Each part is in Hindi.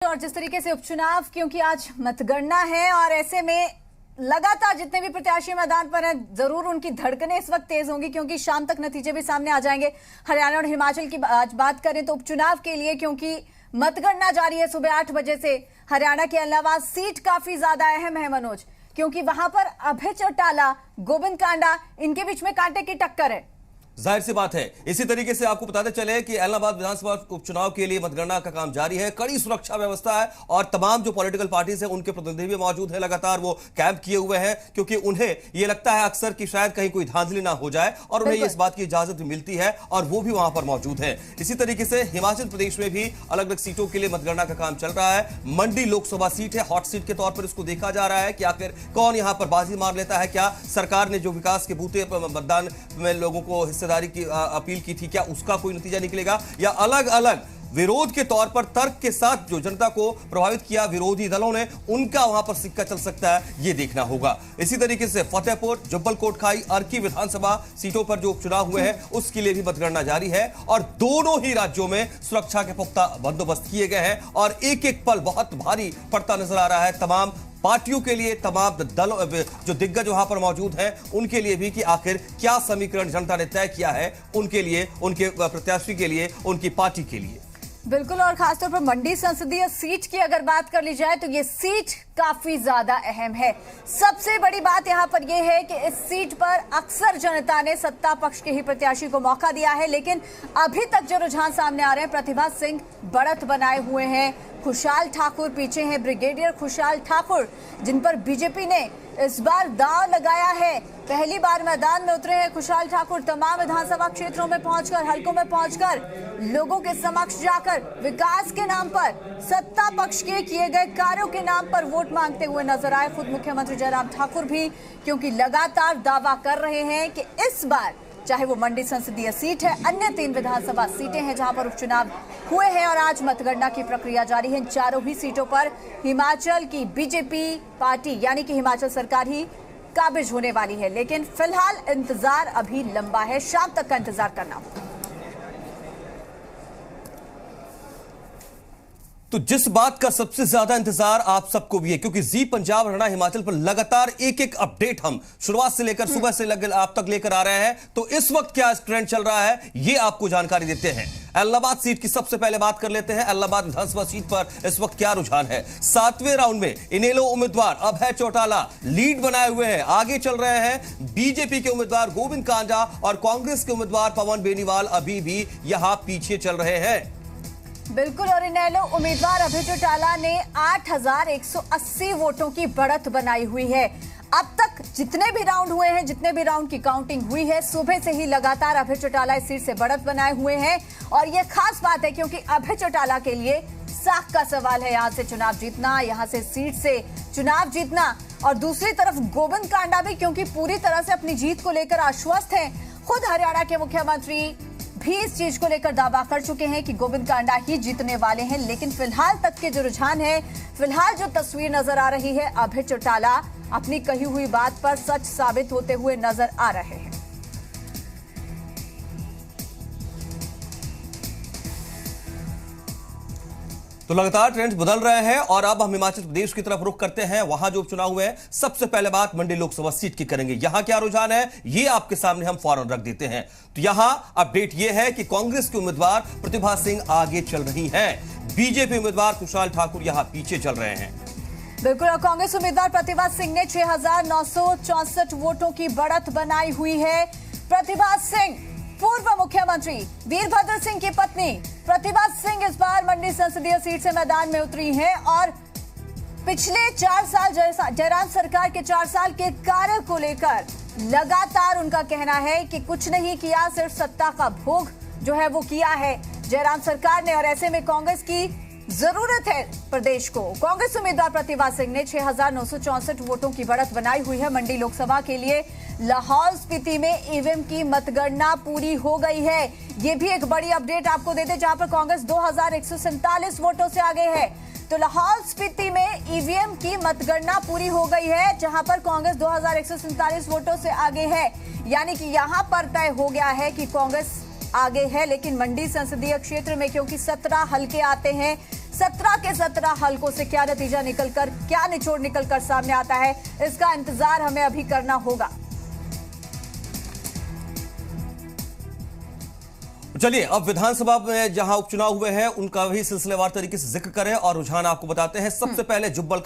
और जिस तरीके से उपचुनाव, क्योंकि आज मतगणना है और ऐसे में लगातार जितने भी प्रत्याशी मैदान पर हैं, जरूर उनकी धड़कनें इस वक्त तेज होंगी क्योंकि शाम तक नतीजे भी सामने आ जाएंगे। हरियाणा और हिमाचल की आज बात करें तो उपचुनाव के लिए, क्योंकि मतगणना जारी है सुबह 8 बजे से। हरियाणा के अलावा सीट काफी ज्यादा अहम है मनोज, क्योंकि वहां पर अभय चौटाला, गोविंद कांडा, इनके बीच में कांटे की टक्कर है। जाहिर सी बात है। इसी तरीके से आपको बताते चले कि इलाहाबाद विधानसभा उपचुनाव के लिए मतगणना का काम जारी है। कड़ी सुरक्षा व्यवस्था है और तमाम जो पॉलिटिकल पार्टीज हैं उनके प्रतिनिधि भी मौजूद हैं। लगातार वो कैंप किए हुए हैं क्योंकि उन्हें ये लगता है अक्सर कि शायद कहीं कोई धांधली ना हो जाए और उन्हें इस बात की इजाजत भी मिलती है और वो भी वहां पर मौजूद है। इसी तरीके से हिमाचल प्रदेश में भी अलग अलग सीटों के लिए मतगणना का काम चल रहा है। मंडी लोकसभा सीट है, हॉट सीट के तौर पर इसको देखा जा रहा है कि आखिर कौन यहां पर बाजी मार लेता है। क्या सरकार ने जो विकास के बूते मतदान में लोगों को हिस्सेदारी की अपील की थी, क्या उसका कोई नतीजा निकलेगा, या अलग अलग विरोध के तौर पर तर्क के साथ जो जनता को प्रभावित किया विरोधी दलों ने, उनका वहां पर सिक्का चल सकता है, यह देखना होगा। इसी तरीके से फतेहपुर, जुब्बल कोटखाई, अर्की विधानसभा सीटों पर जो उपचुनाव हुए हैं उसके लिए भी मतगणना जारी है और दोनों ही राज्यों में सुरक्षा के पुख्ता बंदोबस्त किए गए हैं और एक एक पल बहुत भारी पड़ता नजर आ रहा है तमाम पार्टियों के लिए, तमाम दलों जो दिग्गज वहां पर मौजूद हैं उनके लिए भी कि आखिर क्या समीकरण जनता ने तय किया है उनके लिए, उनके प्रत्याशी के लिए, उनकी पार्टी के लिए। बिल्कुल, और खासतौर पर मंडी संसदीय सीट की अगर बात कर ली जाए तो ये सीट काफी ज्यादा अहम है। सबसे बड़ी बात यहाँ पर यह है कि इस सीट पर अक्सर जनता ने सत्ता पक्ष के ही प्रत्याशी को मौका दिया है, लेकिन अभी तक जो रुझान सामने आ रहे हैं, प्रतिभा सिंह बढ़त बनाए हुए हैं, खुशहाल ठाकुर पीछे हैं, ब्रिगेडियर खुशहाल ठाकुर, जिन पर बीजेपी ने इस बार दांव लगाया है। पहली बार मैदान में उतरे हैं खुशहाल ठाकुर। तमाम विधानसभा क्षेत्रों में पहुंचकर, हलकों में पहुंचकर लोगों के समक्ष जाकर विकास के नाम पर, सत्ता पक्ष के किए गए कार्यों के नाम पर वोट मांगते हुए नजर आए। खुद मुख्यमंत्री जयराम ठाकुर भी, क्योंकि लगातार दावा कर रहे हैं कि इस बार चाहे वो मंडी संसदीय सीट है, अन्य 3 विधानसभा सीटें हैं जहां पर उपचुनाव हुए हैं और आज मतगणना की प्रक्रिया जारी है। इन चारों ही सीटों पर हिमाचल की बीजेपी पार्टी यानी कि हिमाचल सरकार ही काबिज होने वाली है, लेकिन फिलहाल इंतजार अभी लंबा है, शाम तक का इंतजार करना होगा। तो जिस बात का सबसे ज्यादा इंतजार आप सबको भी है, क्योंकि जी पंजाब, हरियाणा, हिमाचल पर लगातार एक एक अपडेट हम शुरुआत से लेकर सुबह से आप तक लेकर आ रहे हैं। तो इस वक्त क्या ट्रेंड चल रहा है ये आपको जानकारी देते हैं। इलाहाबाद सीट की सबसे पहले बात कर लेते हैं। इलाहाबाद विधानसभा सीट पर इस वक्त क्या रुझान है। 7वें राउंड में इनेलो उम्मीदवार अभय चौटाला लीड बनाए हुए हैं, आगे चल रहे हैं। बीजेपी के उम्मीदवार गोविंद कांडा और कांग्रेस के उम्मीदवार पवन बेनीवाल अभी भी यहां पीछे चल रहे हैं। बिल्कुल, और इनेलो उम्मीदवार अभय चौटाला ने 8,180 वोटों की बढ़त बनाई हुई है। अब तक जितने भी राउंड हुए हैं, जितने भी राउंड की काउंटिंग हुई है, सुबह से ही लगातार अभय चौटाला इस सीट से बढ़त बनाए हुए हैं और यह खास बात है क्योंकि अभय चौटाला के लिए साख का सवाल है यहां से चुनाव जीतना, यहां से सीट से चुनाव जीतना। और दूसरी तरफ गोविंद कांडा भी, क्योंकि पूरी तरह से अपनी जीत को लेकर आश्वस्त हैं। खुद हरियाणा के मुख्यमंत्री भी इस चीज को लेकर दावा कर चुके हैं कि गोविंद कांडा ही जीतने वाले हैं, लेकिन फिलहाल तक के जो रुझान है, फिलहाल जो तस्वीर नजर आ रही है, अभय चौटाला अपनी कही हुई बात पर सच साबित होते हुए नजर आ रहे हैं। तो लगातार ट्रेंड्स बदल रहे हैं और अब हम हिमाचल प्रदेश की तरफ रुख करते हैं। वहां जो उपचुनाव हुए हैं, सबसे पहले बात मंडी लोकसभा सीट की करेंगे। यहां क्या रुझान है ये आपके सामने हम फौरन रख देते हैं। तो यहां अपडेट यह है कि कांग्रेस के उम्मीदवार प्रतिभा सिंह आगे चल रही हैं, बीजेपी उम्मीदवार खुशहाल ठाकुर यहां पीछे चल रहे हैं। बिल्कुल, और कांग्रेस उम्मीदवार प्रतिभा सिंह ने 6,964 वोटों की बढ़त बनाई हुई है। प्रतिभा सिंह पूर्व मुख्यमंत्री वीरभद्र सिंह की पत्नी प्रतिभा सिंह इस बार मंडी संसदीय सीट से मैदान में उतरी हैं और पिछले 4 साल जयराम सरकार के 4 साल के कार्य को लेकर लगातार उनका कहना है कि कुछ नहीं किया, सिर्फ सत्ता का भोग जो है वो किया है जयराम सरकार ने, और ऐसे में कांग्रेस की जरूरत है प्रदेश को। कांग्रेस उम्मीदवार प्रतिभा सिंह ने 6,964 वोटों की बढ़त बनाई हुई है मंडी लोकसभा के लिए। लाहौल स्पीति में ईवीएम की मतगणना पूरी हो गई है। ये भी एक बड़ी अपडेट आपको दे दें, जहां पर कांग्रेस 2,147 वोटों से आगे है। तो लाहौल स्पीति में ईवीएम की मतगणना पूरी हो गई है, जहां पर कांग्रेस 2,147 वोटों से आगे है। यानी कि यहां पर तय हो गया है कि कांग्रेस आगे है। लेकिन मंडी संसदीय क्षेत्र में क्योंकि 17 हलके आते हैं, 17 के 17 हलकों से क्या नतीजा निकलकर, क्या निचोड़ निकलकर सामने आता है, इसका इंतजार हमें अभी करना होगा। चलिए अब विधानसभा में जहां उपचुनाव हुए हैं उनका भी सिलसिलेवार तरीके से जिक्र करें और रुझान आपको बताते हैं। सबसे पहले जुब्बल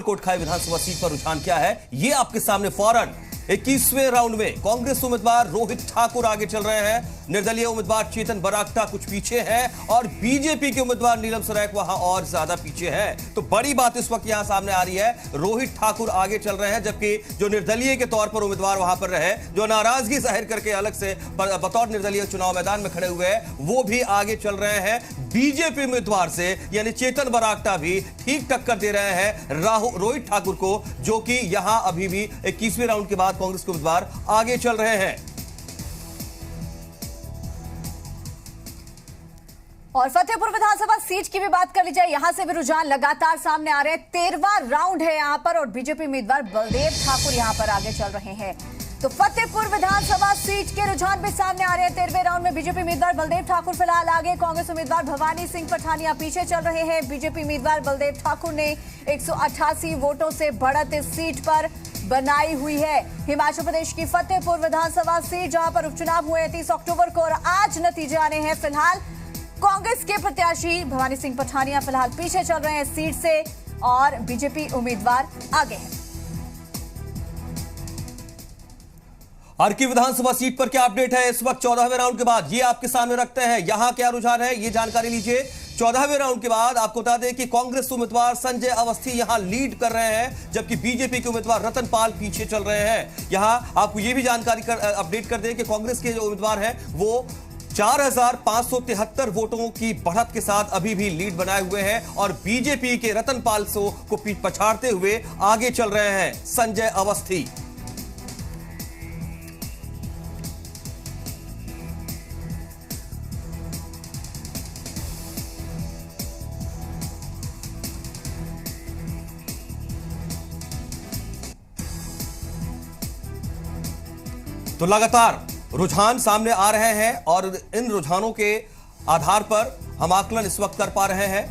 कोटखाई विधानसभा सीट पर रुझान क्या है, ये आपके सामने फौरन 21वें राउंड में कांग्रेस उम्मीदवार रोहित ठाकुर आगे चल रहे हैं, निर्दलीय उम्मीदवार चेतन बरागटा कुछ पीछे हैं और बीजेपी के उम्मीदवार नीलम सरायक वहां और ज्यादा पीछे हैं। तो बड़ी बात इस वक्त यहां सामने आ रही है, रोहित ठाकुर आगे चल रहे हैं, जबकि जो निर्दलीय के तौर पर उम्मीदवार वहां पर रहे, जो नाराजगी जाहिर करके अलग से बतौर निर्दलीय चुनाव मैदान में खड़े हुए हैं, वो भी आगे चल रहे हैं बीजेपी उम्मीदवार से, यानी चेतन बरागटा भी ठीक टक्कर दे रहे हैं रोहित ठाकुर को, जो कि यहां अभी भी 21वें राउंड के बाद कांग्रेस के उम्मीदवार आगे चल रहे हैं। और फतेहपुर विधानसभा सीट की भी बात कर ली जाए, यहां से भी रुझान लगातार सामने आ रहे हैं। 13वां राउंड है यहां पर और बीजेपी उम्मीदवार बलदेव ठाकुर यहां पर आगे चल रहे हैं। तो फतेहपुर विधानसभा सीट के रुझान भी सामने आ रहे हैं। 13वें राउंड में बीजेपी उम्मीदवार बलदेव ठाकुर फिलहाल आगे, कांग्रेस उम्मीदवार भवानी सिंह पठानिया पीछे चल रहे हैं। बीजेपी उम्मीदवार बलदेव ठाकुर ने 188 वोटों से बढ़त इस सीट पर बनाई हुई है। हिमाचल प्रदेश की फतेहपुर विधानसभा सीट जहां पर उपचुनाव हुए 30 अक्टूबर को और आज नतीजे आने हैं। फिलहाल कांग्रेस के प्रत्याशी भवानी सिंह पठानिया फिलहाल पीछे चल रहे हैं सीट से और बीजेपी उम्मीदवार आगे हैं। अर्की विधानसभा सीट पर क्या अपडेट है इस वक्त 14वें राउंड के बाद, ये आपके सामने रखते हैं। यहां क्या रुझान है ये जानकारी लीजिए। 14वें राउंड के बाद आपको बता दें कि कांग्रेस उम्मीदवार संजय अवस्थी यहां लीड कर रहे हैं, जबकि बीजेपी के उम्मीदवार रतन पाल पीछे चल रहे हैं। यहां आपको यह भी जानकारी अपडेट कर दें कि कांग्रेस के जो उम्मीदवार हैं वो 4573 वोटों की बढ़त के साथ अभी भी लीड बनाए हुए हैं और बीजेपी के रतन पाल को पछाड़ते हुए आगे चल रहे हैं संजय अवस्थी। तो लगातार रुझान सामने आ रहे हैं और इन रुझानों के आधार पर हम आकलन इस वक्त कर पा रहे हैं।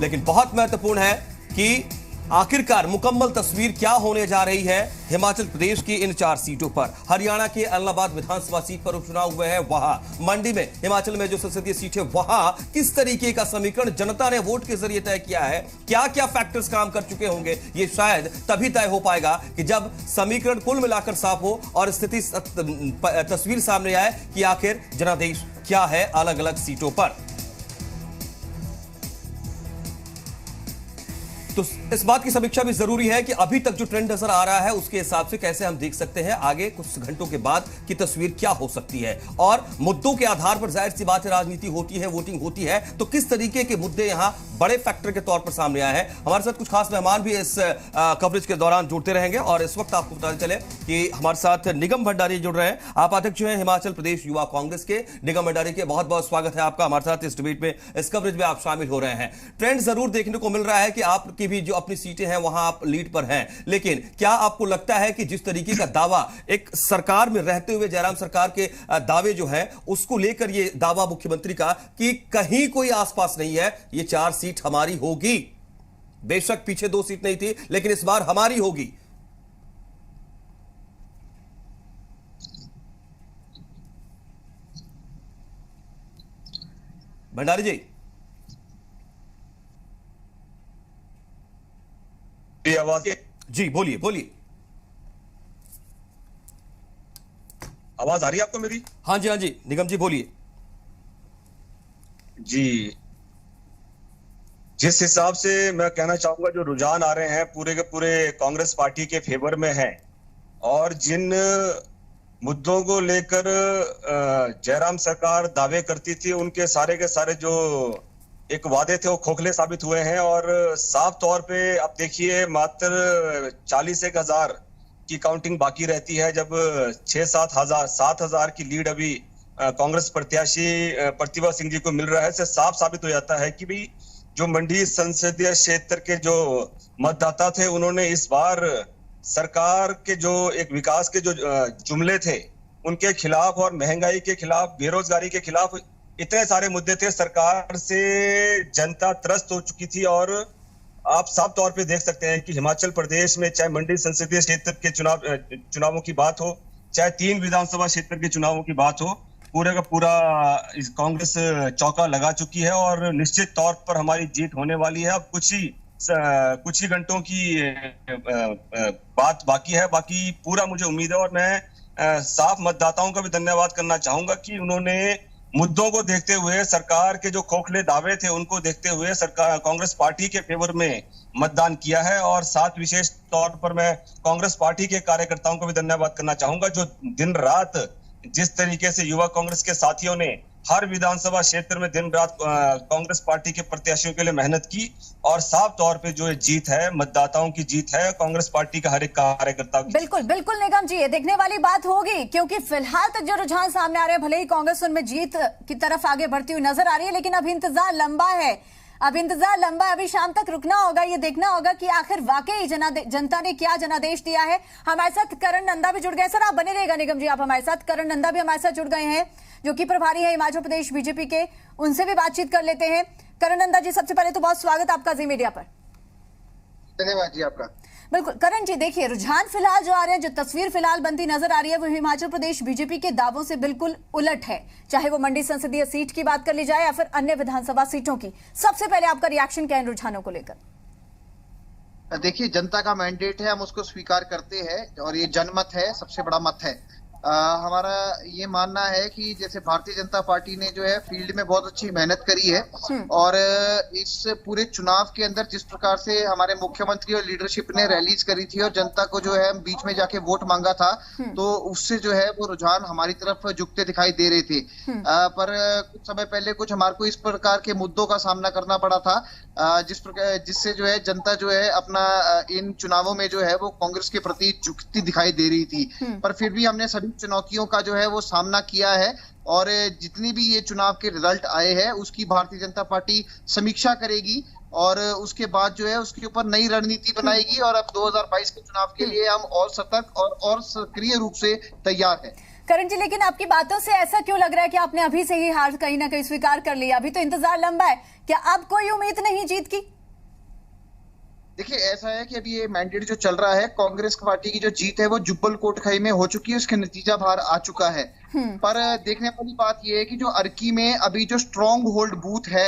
लेकिन बहुत महत्वपूर्ण है कि आखिरकार मुकम्मल तस्वीर क्या होने जा रही है हिमाचल प्रदेश की इन 4 सीटों पर। हरियाणा के एलनाबाद विधानसभा सीट पर उपचुनाव हुए हैं, वहां मंडी में हिमाचल में जो संसदीय सीट है वहां किस तरीके का समीकरण जनता ने वोट के जरिए तय किया है, क्या क्या फैक्टर्स काम कर चुके होंगे, ये शायद तभी तय हो पाएगा कि जब समीकरण कुल मिलाकर साफ हो और स्थिति तस्वीर सामने आए कि आखिर जनादेश क्या है अलग अलग सीटों पर। तो इस बात की समीक्षा भी जरूरी है कि अभी तक जो ट्रेंड नजर आ रहा है उसके हिसाब से कैसे हम देख सकते हैं आगे कुछ घंटों के बाद की तस्वीर क्या हो सकती है। और मुद्दों के आधार पर जाहिर सी बात है राजनीति होती है, वोटिंग होती है, तो किस तरीके के मुद्दे यहां बड़े फैक्टर के तौर पर सामने आए हैं। हमारे साथ कुछ खास मेहमान भी इस कवरेज के दौरान जुड़ते रहेंगे और इस वक्त आपको बताते चले कि हमारे साथ निगम भंडारी जुड़ रहे हैं। आप अध्यक्ष हैं हिमाचल प्रदेश युवा कांग्रेस के। निगम भंडारी के बहुत बहुत स्वागत है आपका हमारे साथ इस डिबेट में, इस कवरेज में आप शामिल हो रहे हैं। ट्रेंड जरूर देखने को मिल रहा है कि आपकी भी जो अपनी सीटें हैं वहां आप लीड पर हैं, लेकिन क्या आपको लगता है कि जिस तरीके का दावा एक सरकार में रहते हुए जयराम सरकार के दावे जो है उसको लेकर ये दावा मुख्यमंत्री का कि कहीं कोई आसपास नहीं है, ये 4 सीट हमारी होगी, बेशक पीछे 2 सीट नहीं थी लेकिन इस बार हमारी होगी। भंडारी जी आवाज जी बोलिए बोलिए। आवाज आ रही है आपको मेरी? हाँ जी निगम जी बोलिए। जी, जिस हिसाब से मैं कहना चाहूंगा जो रुझान आ रहे हैं पूरे के पूरे कांग्रेस पार्टी के फेवर में हैं और जिन मुद्दों को लेकर जयराम सरकार दावे करती थी उनके सारे के सारे जो एक वादे थे वो खोखले साबित हुए हैं। और साफ तौर पे अब देखिए मात्र 40,000 की काउंटिंग बाकी रहती है, जब 7,000 की लीड अभी कांग्रेस प्रत्याशी प्रतिभा सिंह जी को मिल रहा है। इससे साफ साबित हो जाता है कि भी जो मंडी संसदीय क्षेत्र के जो मतदाता थे उन्होंने इस बार सरकार के जो एक विकास के जो जुमले थे उनके खिलाफ और महंगाई के खिलाफ, बेरोजगारी के खिलाफ इतने सारे मुद्दे थे। सरकार से जनता त्रस्त हो चुकी थी और आप साफ तौर पे देख सकते हैं कि हिमाचल प्रदेश में चाहे मंडी संसदीय क्षेत्र के चुनावों की बात हो, चाहे 3 विधानसभा क्षेत्र के चुनावों की बात हो, पूरे का पूरा कांग्रेस चौका लगा चुकी है और निश्चित तौर पर हमारी जीत होने वाली है। अब कुछ ही घंटों की बात बाकी है। बाकी पूरा मुझे उम्मीद है और मैं साफ मतदाताओं का भी धन्यवाद करना चाहूंगा कि उन्होंने मुद्दों को देखते हुए, सरकार के जो खोखले दावे थे उनको देखते हुए सरकार कांग्रेस पार्टी के फेवर में मतदान किया है। और साथ विशेष तौर पर मैं कांग्रेस पार्टी के कार्यकर्ताओं को भी धन्यवाद करना चाहूंगा जो दिन रात जिस तरीके से युवा कांग्रेस के साथियों ने हर विधानसभा क्षेत्र में दिन रात कांग्रेस पार्टी के प्रत्याशियों के लिए मेहनत की और साफ तौर पे जो जीत है मतदाताओं की जीत है, कांग्रेस पार्टी का हर एक कार्यकर्ता की। बिल्कुल बिल्कुल निगम जी, ये देखने वाली बात होगी क्योंकि फिलहाल तक जो रुझान सामने आ रहे हैं, भले ही कांग्रेस उनमें जीत की तरफ आगे बढ़ती हुई नजर आ रही है, लेकिन अब इंतजार लंबा है। अभी शाम तक रुकना होगा, ये देखना होगा कि आखिर वाकई जनता ने क्या जनादेश दिया है। हमारे साथ करण नंदा भी जुड़ गए। सर आप बने रहेगा निगम जी, आप हमारे साथ। करण नंदा भी हमारे साथ जुड़ गए हैं जो कि प्रभारी है हिमाचल प्रदेश बीजेपी के, उनसे भी बातचीत कर लेते हैं। करण नंदा जी, सबसे पहले तो बहुत स्वागत आपका जी मीडिया पर। धन्यवाद जी आपका। बिल्कुल करण जी, देखिए रुझान फिलहाल जो आ रहे हैं, जो तस्वीर फिलहाल बनती नजर आ रही है वो हिमाचल प्रदेश बीजेपी के दावों से बिल्कुल उलट है, चाहे वो मंडी संसदीय सीट की बात कर ली जाए या फिर अन्य विधानसभा सीटों की। सबसे पहले आपका रिएक्शन क्या है इन रुझानों को लेकर? देखिए, जनता का मैंडेट है, हम उसको स्वीकार करते हैं और ये जनमत है, सबसे बड़ा मत है। हमारा ये मानना है कि जैसे भारतीय जनता पार्टी ने जो है फील्ड में बहुत अच्छी मेहनत करी है और इस पूरे चुनाव के अंदर जिस प्रकार से हमारे मुख्यमंत्री और लीडरशिप ने रैलीज करी थी और जनता को जो है बीच में जाके वोट मांगा था, तो उससे जो है वो रुझान हमारी तरफ झुकते दिखाई दे रहे थे। पर कुछ समय पहले कुछ हमारे को इस प्रकार के मुद्दों का सामना करना पड़ा था जिससे जो है जनता जो है अपना इन चुनावों में जो है वो कांग्रेस के प्रति झुकती दिखाई दे रही थी। पर फिर भी हमने सभी चुनौतियों का जो है वो सामना किया है और जितनी भी ये चुनाव के रिजल्ट आए हैं उसकी भारतीय जनता पार्टी समीक्षा करेगी और उसके बाद जो है उसके ऊपर नई रणनीति बनाएगी और अब 2022 के चुनाव के लिए हम और सतर्क और सक्रिय रूप से तैयार है। करण जी, लेकिन आपकी बातों से ऐसा क्यों लग रहा है कि आपने अभी से ही हार कहीं ना कहीं स्वीकार कर लिया? अभी तो इंतजार लंबा है, क्या अब कोई उम्मीद नहीं जीत की? देखिए, ऐसा है कि अभी ये मैंडेट जो चल रहा है, कांग्रेस पार्टी की जो जीत है वो जुब्बल कोटखाई में हो चुकी है, उसका नतीजा बाहर आ चुका है। पर देखने वाली बात ये है कि जो अर्की में अभी जो स्ट्रॉन्ग होल्ड बूथ है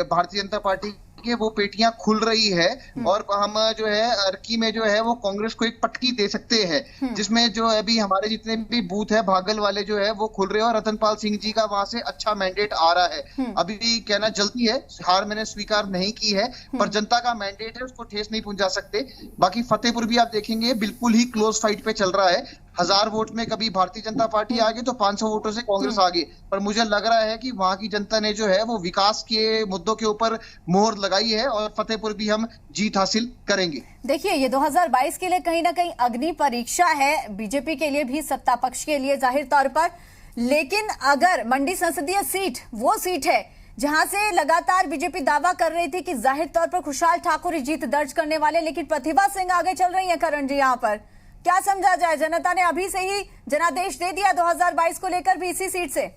भारतीय जनता पार्टी के, वो पेटियां खुल रही है और हम जो है अर्की में जो है वो कांग्रेस को एक पटकी दे सकते हैं, जिसमें जो अभी हमारे जितने भी बूथ है भागल वाले जो है वो खुल रहे हैं और रतनपाल सिंह जी का वहां से अच्छा मैंडेट आ रहा है। अभी भी कहना जल्दी है, हार मैंने स्वीकार नहीं की है, पर जनता का मैंडेट है, उसको ठेस नहीं पहुंचा सकते। बाकी फतेहपुर भी आप देखेंगे बिल्कुल ही क्लोज फाइट पे चल रहा है। 1000 वोट में कभी भारतीय जनता पार्टी आगे तो 500 वोटों से कांग्रेस आगे, पर मुझे लग रहा है कि वहां की जनता ने जो है वो विकास के मुद्दों के ऊपर मोहर लगाई है और फतेहपुर भी हम जीत हासिल करेंगे। देखिए, ये 2022 के लिए कहीं ना कहीं अग्नि परीक्षा है, बीजेपी के लिए भी, सत्ता पक्ष के लिए जाहिर तौर पर। लेकिन अगर मंडी संसदीय सीट वो सीट है जहां से लगातार बीजेपी दावा कर रही थी कि जाहिर तौर पर खुशहाल ठाकुर ही जीत दर्ज करने वाले, लेकिन प्रतिभा सिंह आगे चल रही है। करण जी, यहाँ पर क्या समझा जाए? जनता ने अभी से ही जनादेश दे दिया 2022 को लेकर भी इसी सीट से।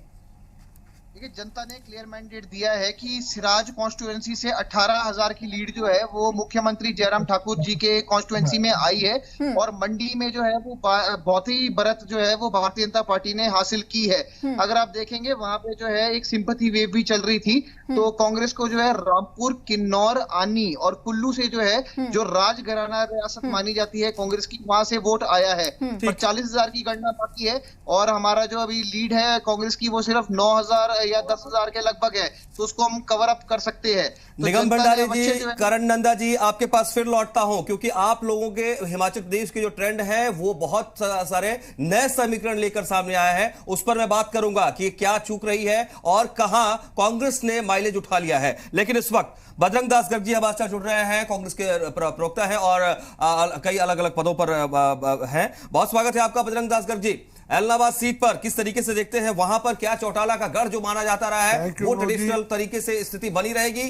देखिए, जनता ने क्लियर मैंडेट दिया है कि सिराज कॉन्स्टिट्यूएंसी से 18,000 की लीड जो है वो मुख्यमंत्री जयराम ठाकुर जी के कॉन्स्टिट्यूएंसी में आई है और मंडी में जो है वो बहुत ही बढ़त जो है वो भारतीय जनता पार्टी ने हासिल की है। अगर आप देखेंगे वहां पे जो है एक सिंपैथी वेव भी चल रही थी, तो कांग्रेस को जो है रामपुर, किन्नौर, आनी और कुल्लू से जो है जो राजघराना रियासत मानी जाती है कांग्रेस की, वहां से वोट आया है। पर 40,000 की गणना बाकी है और हमारा जो अभी लीड है कांग्रेस की वो सिर्फ 9,000 या 10,000 के लगभग है, तो उसको हम कवर अप कर सकते हैं। तो निगम भंडारी जी, करण नंदा जी, आपके पास फिर लौटता हूं क्योंकि आप लोगों के हिमाचल प्रदेश के जो ट्रेंड है वो बहुत सारे नए समीकरण लेकर सामने आया है। उस पर मैं बात करूंगा कि क्या चूक रही है और कहां कांग्रेस ने माइलेज उठा लिया है। लेकिन इस वक्त बजरंग दास गर्ग जी हमारे साथ जुड़ रहे हैं, कांग्रेस के प्रवक्ता हैं और कई अलग अलग पदों पर हैं। बहुत स्वागत है आपका बजरंग दास गर्ग जी। एलनाबाद सीट पर किस तरीके से देखते हैं? वहां पर क्या चौटाला का गढ़ जो माना जाता रहा है वो ट्रेडिशनल तरीके से स्थिति बनी रहेगी?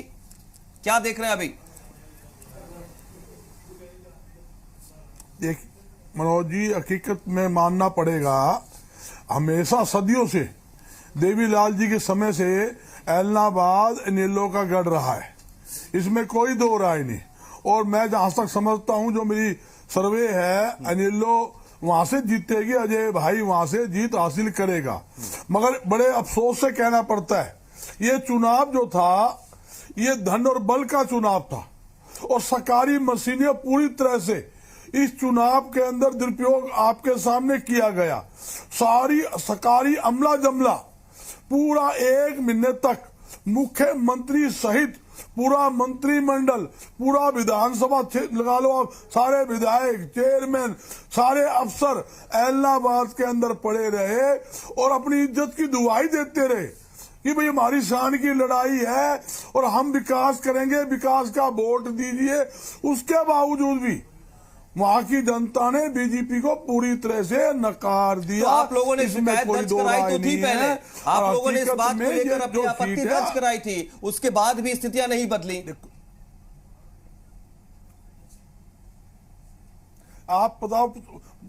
क्या देख रहे हैं अभी? देख मनोज जी, हकीकत में मानना पड़ेगा, हमेशा सदियों से देवीलाल जी के समय से एलनाबाद इनेलो का गढ़ रहा है, इसमें कोई दो राय नहीं। और मैं जहां तक समझता हूं, जो मेरी सर्वे है, इनेलो वहां से जीतेगी, अजय भाई वहां से जीत हासिल करेगा। मगर बड़े अफसोस से कहना पड़ता है, ये चुनाव जो था ये धन और बल का चुनाव था और सरकारी मशीनें पूरी तरह से इस चुनाव के अंदर दुरुपयोग आपके सामने किया गया। सारी सरकारी अमला जमला पूरा 1 महीने तक मुख्यमंत्री सहित पूरा मंत्रिमंडल, पूरा विधानसभा लगा लो आप, सारे विधायक, चेयरमैन, सारे अफसर एलनाबाद के अंदर पड़े रहे और अपनी इज्जत की दुहाई देते रहे कि भाई हमारी शान की लड़ाई है और हम विकास करेंगे, विकास का वोट दीजिए। उसके बावजूद भी वहां की जनता ने बीजेपी को पूरी तरह से नकार दिया। तो आप लोगों ने शिकायत दर्ज कराई तो थी पहले, आप लोगों ने इस बात को लेकर अपनी आपत्ति दर्ज कराई थी, उसके बाद भी स्थितियां नहीं बदली। आप बताओ,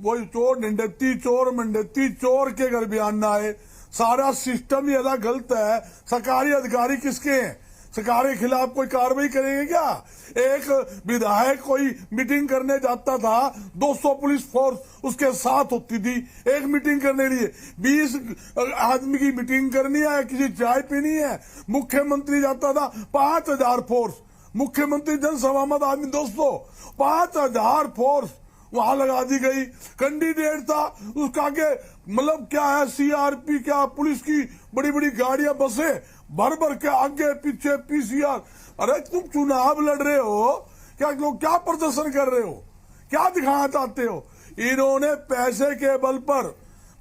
वही चोर निंदती चोर मंडती चोर के घर बयान ना आए, सारा सिस्टम ही ज्यादा गलत है। सरकारी अधिकारी किसके हैं? सरकार के खिलाफ कोई कार्रवाई करेंगे क्या? एक विधायक कोई मीटिंग करने जाता था, 200 पुलिस फोर्स उसके साथ होती थी एक मीटिंग करने लिए। 20 आदमी की मीटिंग करनी है, किसी चाय पीनी है, मुख्यमंत्री जाता था 5000 फोर्स, मुख्यमंत्री जनसभा में आदमी 200, 5000 फोर्स वहां लगा दी गई। कैंडिडेट था, उसका आगे मतलब क्या है, सीआरपी क्या, पुलिस की बड़ी बड़ी गाड़ियां, बसें भर भर के आगे पीछे पीसीआर। अरे तुम चुनाव लड़ रहे हो, क्या लोग क्या प्रदर्शन कर रहे हो, क्या दिखाना चाहते हो? इन्होंने पैसे के बल पर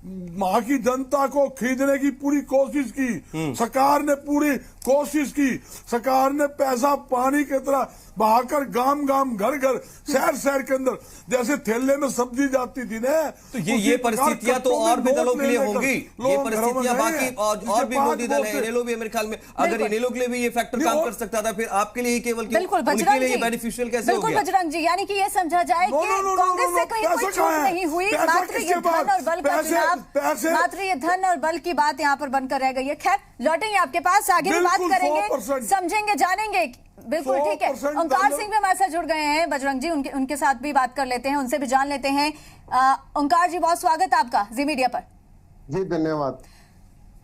वहां की जनता को खरीदने की पूरी कोशिश की, सरकार ने पूरी कोशिश की, सरकार ने पैसा पानी की तरह बहाकर गांव गांव घर घर शहर शहर के अंदर जैसे थैले में सब्जी जाती थी ना। तो ये परिस्थितियां तो और भी दलों के लिए होंगी, ये परिस्थितियां बाकी और भी विरोधी दल है, इनेलो भी मेरे ख्याल में, अगर इनेलो के लिए भी ये फैक्टर काम कर सकता था, फिर आपके लिए ही केवल उनके लिए बेनिफिशियल कैसे हो गया? बिल्कुल बजरंग जी, यानी कि ये समझा जाए कि कांग्रेस से कोई छूट नहीं हुई, मात्र ये धन और बल का चुनाव, मात्र ये धन और बल की बात यहाँ पर बनकर रह गई है। खैर लौटेंगे आपके पास, आगे भी बात करेंगे, समझेंगे, जानेंगे। बिल्कुल ठीक है, ओंकार सिंह भी हमारे साथ जुड़ गए हैं बजरंग जी, उनके साथ भी बात कर लेते हैं, उनसे भी जान लेते हैं। ओंकार जी, बहुत स्वागत आपका जी मीडिया पर। जी धन्यवाद।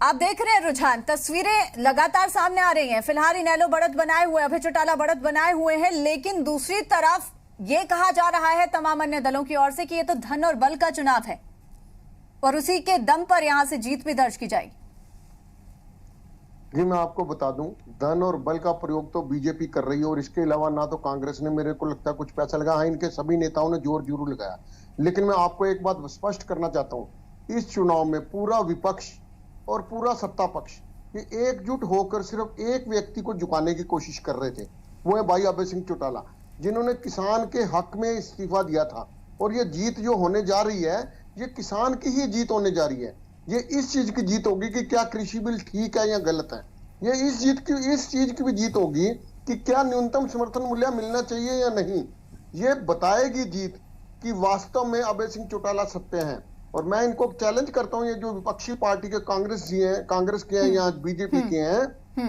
आप देख रहे हैं रुझान, तस्वीरें लगातार सामने आ रही हैं। फिलहाल इनेलो बढ़त बनाए हुए, अभय चौटाला बढ़त बनाए हुए हैं, लेकिन दूसरी तरफ ये कहा जा रहा है तमाम अन्य दलों की ओर से कि ये तो धन और बल का चुनाव है और उसी के दम पर यहां से जीत भी दर्ज की जाएगी। जी मैं आपको बता दूं, धन और बल का प्रयोग तो बीजेपी कर रही है और इसके अलावा ना तो कांग्रेस ने, मेरे को लगता है, कुछ पैसा लगा। हाँ, इनके सभी नेताओं ने जोर जरूर लगाया, लेकिन मैं आपको एक बात स्पष्ट करना चाहता हूं, इस चुनाव में पूरा विपक्ष और पूरा सत्ता पक्ष ये एकजुट होकर सिर्फ एक व्यक्ति को झुकाने की कोशिश कर रहे थे, वो है भाई अभय सिंह चौटाला, जिन्होंने किसान के हक में इस्तीफा दिया था। और ये जीत जो होने जा रही है, ये किसान की ही जीत होने जा रही है। ये इस चीज की जीत होगी कि क्या कृषि बिल ठीक है या गलत है। ये इस चीज की भी जीत होगी कि क्या न्यूनतम समर्थन मूल्य मिलना चाहिए या नहीं। ये बताएगी जीत कि वास्तव में अभय सिंह चौटाला सत्य हैं। और मैं इनको चैलेंज करता हूं, ये जो विपक्षी पार्टी के कांग्रेस के हैं या बीजेपी के हैं,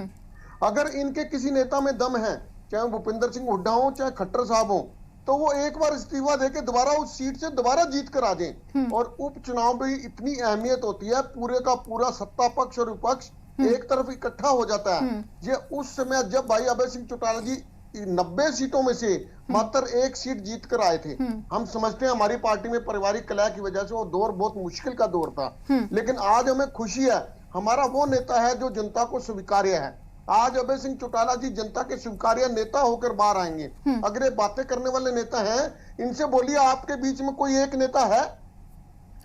अगर इनके किसी नेता में दम है, चाहे भूपेंद्र सिंह हुड्डा हो चाहे खट्टर साहब हो, तो वो एक बार इस्तीफा देके दोबारा उस सीट से दोबारा जीत कर आ जाए। और उपचुनाव में इतनी अहमियत होती है, पूरे का पूरा सत्ता पक्ष और विपक्ष एक तरफ इकट्ठा हो जाता है। ये उस समय जब भाई अभय सिंह चौटाला जी 90 सीटों में से मात्र 1 सीट जीत कर आए थे। हम समझते हैं हमारी पार्टी में पारिवारिक कलह की वजह से वो दौर बहुत मुश्किल का दौर था, लेकिन आज हमें खुशी है, हमारा वो नेता है जो जनता को स्वीकार्य है। आज अभय सिंह चौटाला जी जनता के स्वीकार्य नेता होकर बाहर आएंगे। अगर ये बातें करने वाले नेता हैं, इनसे बोलिए आपके बीच में कोई एक नेता है।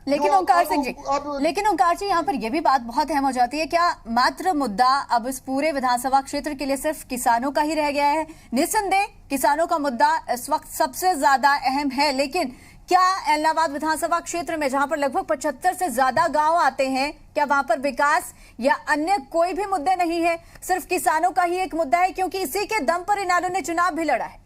लेकिन ओंकार सिंह जी, लेकिन ओंकार जी, यहाँ पर यह भी बात बहुत अहम हो जाती है, क्या मात्र मुद्दा अब इस पूरे विधानसभा क्षेत्र के लिए सिर्फ किसानों का ही रह गया है? निस्संदेह किसानों का मुद्दा इस वक्त सबसे ज्यादा अहम है, लेकिन क्या एलनाबाद विधानसभा क्षेत्र में, जहां पर लगभग 75 से ज्यादा गांव आते हैं, क्या वहां पर विकास या अन्य कोई भी मुद्दे नहीं है, सिर्फ किसानों का ही एक मुद्दा है? क्योंकि इसी के दम पर इनेलो ने चुनाव भी लड़ा है।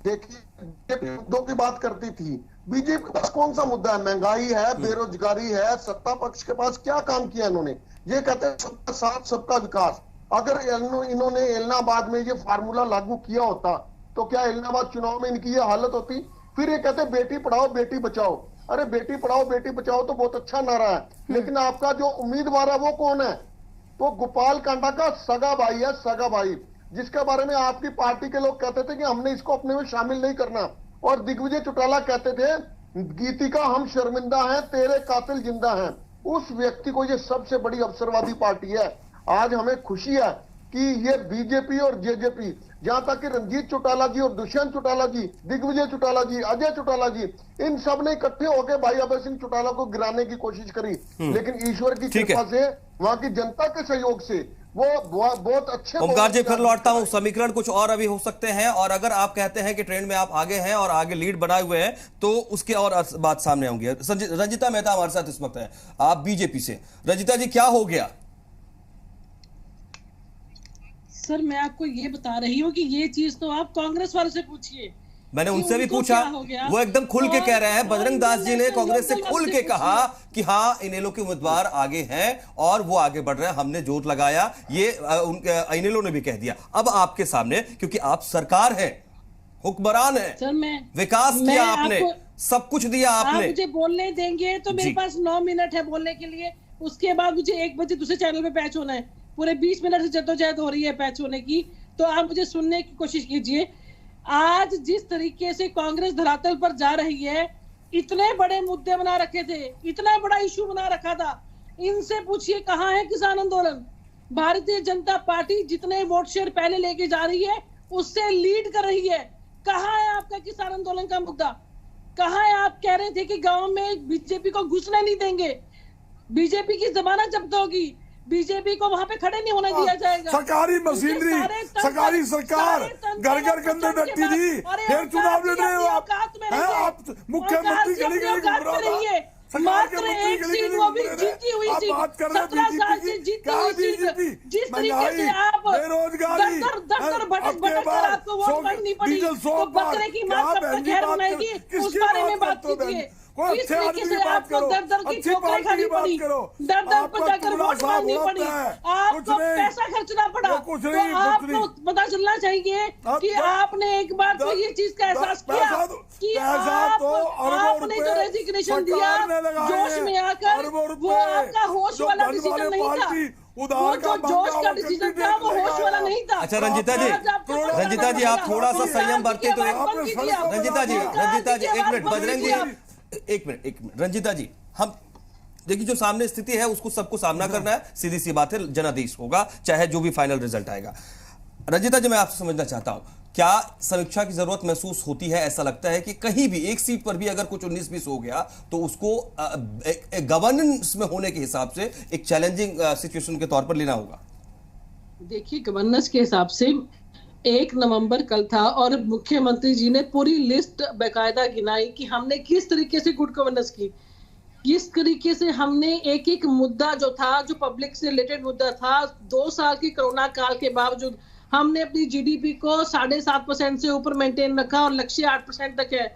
देखिए, मुद्दों की बात करती थी, बीजेपी के पास कौन सा मुद्दा है? महंगाई है, बेरोजगारी है, सत्ता पक्ष के पास क्या काम किया इन्होंने? ये कहते हैं सबका साथ सबका विकास। अगर इन्होंने इलाहाबाद में ये फार्मूला लागू किया होता तो क्या इलाहाबाद चुनाव में इनकी ये हालत होती? फिर ये कहते हैं बेटी पढ़ाओ बेटी बचाओ। अरे बेटी पढ़ाओ बेटी बचाओ तो बहुत अच्छा नारा है, लेकिन आपका जो उम्मीदवार है वो कौन है? तो गोपाल कांडा का सगा भाई है, सगा भाई, जिसके बारे में आपकी पार्टी के लोग कहते थे कि हमने इसको अपने में शामिल नहीं करना। और दिग्विजय चौटाला कहते थे गीतिका हम शर्मिंदा हैं, तेरे कातिल जिंदा हैं। उस व्यक्ति को ये सबसे बड़ी अवसरवादी पार्टी है। आज हमें खुशी है कि ये बीजेपी और जेजेपी, जहां तक कि रंजीत चौटाला जी और दुष्यंत चौटाला जी, दिग्विजय चौटाला जी, अजय चौटाला जी, इन सब ने इकट्ठे होकर भाई अभय सिंह चौटाला को गिराने की कोशिश करी, लेकिन ईश्वर की कृपा से, वहां की जनता के सहयोग से वो बहुत अच्छे। ओमकार जी फिर लौटता हूं, समीकरण कुछ और अभी हो सकते हैं, और अगर आप कहते हैं कि ट्रेंड में आप आगे हैं और आगे लीड बनाए हुए हैं तो उसके और बात सामने होंगी। रंजिता मेहता हमारे साथ इस वक्त है, आप बीजेपी से। रंजिता जी क्या हो गया? सर मैं आपको ये बता रही हूँ कि ये चीज तो आप कांग्रेस वालों से पूछिए। मैंने उनसे भी पूछा, वो एकदम खुल के कह रहे हैं। बजरंग दास जी ने कांग्रेस से खुल के कहा कि हाँ इनेलो के उम्मीदवार आगे हैं और वो आगे बढ़ रहे हैं, हमने जोर लगाया, ये इनेलो ने भी कह दिया। अब आपके सामने, क्योंकि आप सरकार है, हुक्मरान है, सर मैं विकास किया आपने, सब कुछ दिया आपने। आप मुझे बोलने देंगे तो मेरे पास 9 मिनट है बोलने के लिए, उसके बाद मुझे 1 बजे दूसरे चैनल पे पैच होना है। पूरे 20 मिनट से जद्दोजहद हो रही है पैच होने की, तो आप मुझे सुनने की कोशिश कीजिए। आज जिस तरीके से कांग्रेस धरातल पर जा रही है, इतने बड़े मुद्दे बना रखे थे, इतना बड़ा इशू बना रखा था, इनसे पूछिए कहाँ है किसान आंदोलन? भारतीय जनता पार्टी जितने वोट शेयर पहले लेके जा रही है उससे लीड कर रही है। कहाँ है आपका किसान आंदोलन का मुद्दा? कहाँ है? आप कह रहे थे कि गांव में बीजेपी को घुसने नहीं देंगे, बीजेपी की जमानत जब्त होगी, बीजेपी को वहां पे खड़े नहीं होने दिया जाएगा। सरकारी मशीनरी, सरकारी सरकार घर घर के अंदर डटी थी, फिर चुनाव लड़ रहे हो आप मुख्यमंत्री गली गली घूम रहा था। मात्र एक सीट वो भी जीती हुई सीट, 17 साल से जीती हुई सीट, जिस तरीके से आप दर भटक कर आपको वोट करनी पड़ी, तो बकरे की मां कब तक खैर बनाएगी, उस बारे में बात कीजिए। इस तरीके से आपको दर की ठोकरें खानी पड़ी, दर पर जाकर वोट मांगनी पड़ी, आपको पैसा खर्चना पड़ा, तो आपको पता चलना चाहिए कि आपने एक बार तो ये चीज का एहसास किया कि आपने जो रेजिग्नेशन दिया जोश में आकर, वो आपका होश वाला डिसीजन नहीं था। वो जो जोश का डिसीजन था वो होश वाला नहीं था। अच्छा रंजिता जी आप थोड़ा सा संयम बरते तो। रंजिता जी एक मिनट, बजरंग जी एक मिनट। रंजिता जी, हम देखिए जो सामने स्थिति है उसको सबको सामना करना है, सीधी सी बात है, जनादेश होगा चाहे जो भी फाइनल रिजल्ट आएगा। रंजिता जी मैं आपसे समझना चाहता हूं, क्या समीक्षा की जरूरत महसूस होती है? ऐसा लगता है कि कहीं भी एक सीट पर भी अगर कुछ 19-20 हो गया तो उसको गवर्नेंस में होने के हिसाब से एक चैलेंजिंग सिचुएशन के तौर पर लेना होगा? देखिए गवर्नेंस के हिसाब से 1 नवंबर कल था और मुख्यमंत्री जी ने पूरी लिस्ट बेकायदा गिनाई कि हमने किस तरीके से गुड गवर्नेंस की, किस तरीके से हमने एक एक मुद्दा जो था, जो पब्लिक से रिलेटेड मुद्दा था, 2 साल की कोरोना काल के बावजूद हमने अपनी जीडीपी को 7.5% से ऊपर मेंटेन रखा और लक्ष्य 8% तक है।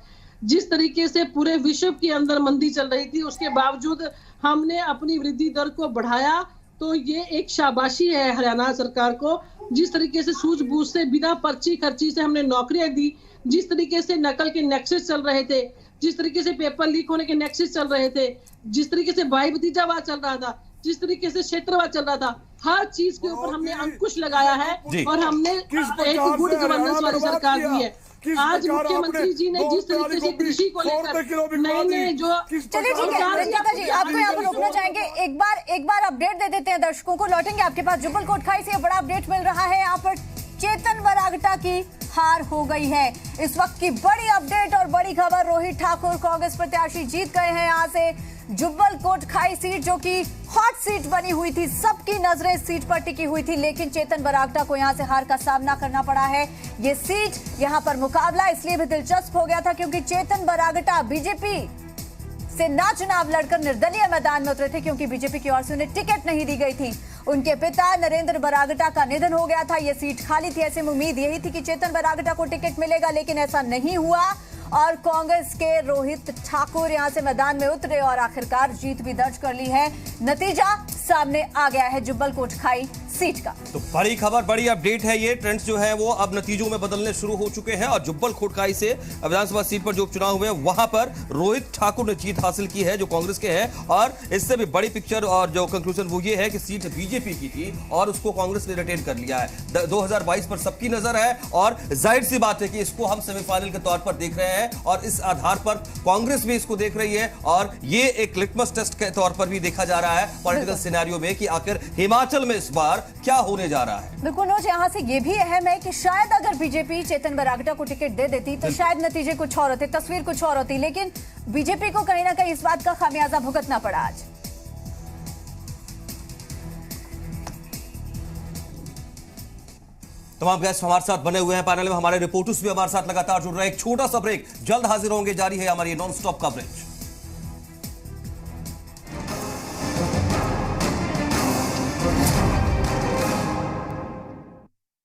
जिस तरीके से पूरे विश्व के अंदर मंदी चल रही थी उसके बावजूद हमने अपनी वृद्धि दर को बढ़ाया, तो ये एक शाबाशी है हरियाणा सरकार को। जिस तरीके से सूझबूझ से बिना पर्ची खर्ची से हमने नौकरियां दी, जिस तरीके से नकल के नेक्सस चल रहे थे, जिस तरीके से पेपर लीक होने के नेक्सस चल रहे थे, जिस तरीके से भाई भतीजावाद चल रहा था, जिस तरीके से क्षेत्रवाद चल रहा था, हर चीज के ऊपर हमने अंकुश लगाया है और हमने एक गुड गवर्नेंस वाली सरकार दी है। आज मुख्यमंत्री जी ने जिस तरीके से कृषि को लेकर नए जो, चलिए ठीक है रंजिता जी, आपको यहाँ पर रोकना चाहेंगे। एक बार अपडेट दे देते हैं दर्शकों को, लौटेंगे आपके पास। जुब्बल कोटखाई से बड़ा अपडेट मिल रहा है, यहाँ पर चेतन बरागटा की हार हो गई है। इस वक्त की बड़ी अपडेट और बड़ी खबर, रोहित ठाकुर कांग्रेस प्रत्याशी जीत गए हैं यहाँ से जुब्बल कोटखाई सीट, जो कि हॉट सीट बनी हुई थी, सबकी नजरें इस सीट पर टिकी हुई थी, लेकिन चेतन बरागटा को यहां से हार का सामना करना पड़ा है। ये सीट, यहां पर मुकाबला इसलिए भी दिलचस्प हो गया था क्योंकि चेतन बरागटा बीजेपी से ना चुनाव लड़कर निर्दलीय मैदान में उतरे थे, क्योंकि बीजेपी की ओर से उन्हें टिकट नहीं दी गई थी। उनके पिता नरेंद्र बरागटा का निधन हो गया था, यह सीट खाली थी। ऐसे में उम्मीद यही थी कि चेतन बरागटा को टिकट मिलेगा, लेकिन ऐसा नहीं हुआ और कांग्रेस के रोहित ठाकुर यहां से मैदान में उतरे और आखिरकार जीत भी दर्ज कर ली है। नतीजा सामने आ गया है जुब्बल कोटखाई सीट का। तो बड़ी खबर, बड़ी अपडेट है ये। ट्रेंड्स जो है वो अब नतीजों में बदलने शुरू हो चुके हैं और जुब्बल कोटखाई से विधानसभा सीट पर जो उपचुनाव हुए वहां पर रोहित ठाकुर ने जीत हासिल की है जो कांग्रेस के हैं। और इससे भी बड़ी पिक्चर और जो कंक्लूजन वो ये है कि सीट बीजेपी की थी और उसको कांग्रेस ने रिटेन कर लिया है। 2022 पर सबकी नजर है और जाहिर सी बात है कि इसको हम सेमीफाइनल के तौर पर देख रहे हैं और इस आधार पर कांग्रेस भी इसको देख रही है और ये एक लिटमस टेस्ट के तौर पर भी देखा जा रहा है पॉलिटिकल सिनेरियो में कि आखिर हिमाचल में इस बार क्या होने जा रहा है। बिल्कुल नोज, यहाँ से ये भी अहम है कि शायद अगर बीजेपी चेतन बरागटा को टिकट दे देती तो शायद नतीजे कुछ और होते, तस्वीर कुछ और होती, लेकिन बीजेपी को कहीं ना कहीं इस बात का खामियाजा भुगतना पड़ा आज। तमाम गेस्ट हमारे साथ बने हुए हैं पैनल में, हमारे रिपोर्टर्स भी हमारे साथ लगातार जुड़ रहे हैं। एक छोटा सा ब्रेक, जल्द हाजिर होंगे। जारी है हमारी नॉन स्टॉप कवरेज।